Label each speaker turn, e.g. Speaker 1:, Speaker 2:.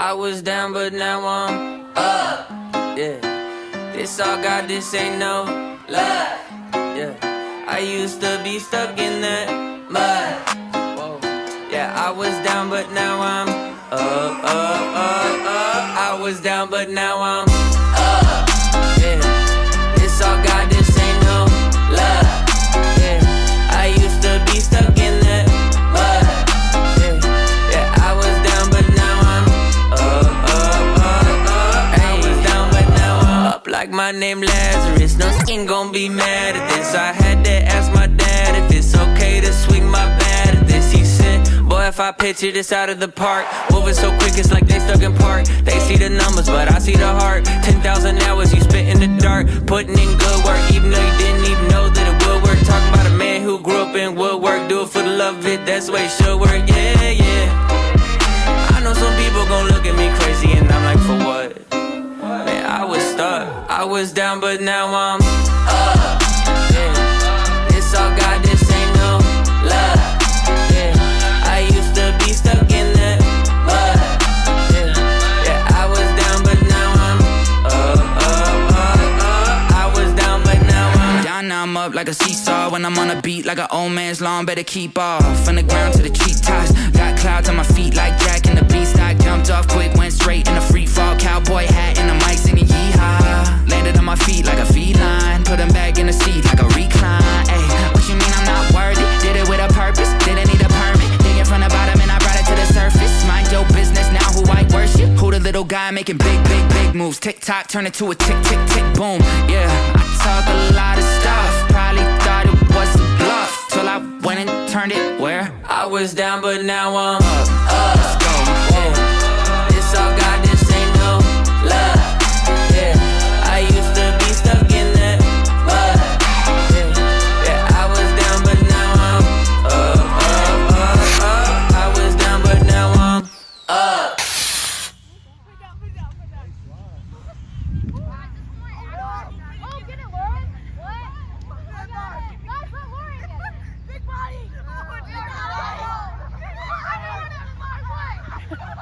Speaker 1: I was down, but now I'm up. Yeah, this all God, this ain't no luck. Yeah, I used to be stuck in that mud. Whoa. Yeah, I was down, but now I'm up, up, up, up. I was down, but now I'm up. Yeah, this all God, this ain't no luck. Yeah, I used to be stuck in that mud. Yeah, yeah, I was down, but now I'm up, up, up, up. I was down, but now I'm up like my name Lazarus. No skin gon' be mad at this. I had to ask my dad if it's okay to swing my bat at this. He said, boy, if I picture this out of the park, moving so quick it's like they stuck in park. They see the numbers, but I see the heart. 10,000 hours you spent in the dark, putting in good work, even though you didn't even know that it would work. Talking about a man who grew up in woodwork, do it for the love of it, that's the way it should work. Yeah, yeah. I know some people gon' look at me crazy and I'm like, for what? Man, I was stuck, I was down, but now I'm up. Yeah, this all God, this ain't no love. Yeah, I used to be stuck in that mud. Yeah, yeah, I was down, but now I'm up, up, up, up. I was down, but now I'm
Speaker 2: down, now I'm up like a seesaw. When I'm on a beat like an old man's lawn, better keep off. From the ground to the treetops, got clouds on my feet like Jack in the Beanstalk. Jumped off quick, went straight in a free fall. Cowboy hat and a mic singing yeehaw. Landed on my feet like a feline, put him back in the seat like a recline. Ay, what you mean I'm not worthy? Did it with a purpose, didn't need a permit. Digging from the bottom and I brought it to the surface. Mind your business now, who I worship. Who the little guy making big, big, big moves. Tick tock, turn it to a tick, tick, tick, boom. Yeah, I talk a lot of stuff, probably thought it was a bluff, till I went and turned it where
Speaker 1: I was down, but now I'm up, up. Let's go. Yeah, this all God, this ain't no love. Yeah, I used to be stuck in that mud. Yeah, yeah, I was down, but now I'm up, up, up, up. I was down, but now I'm up.
Speaker 3: Big body! Big body!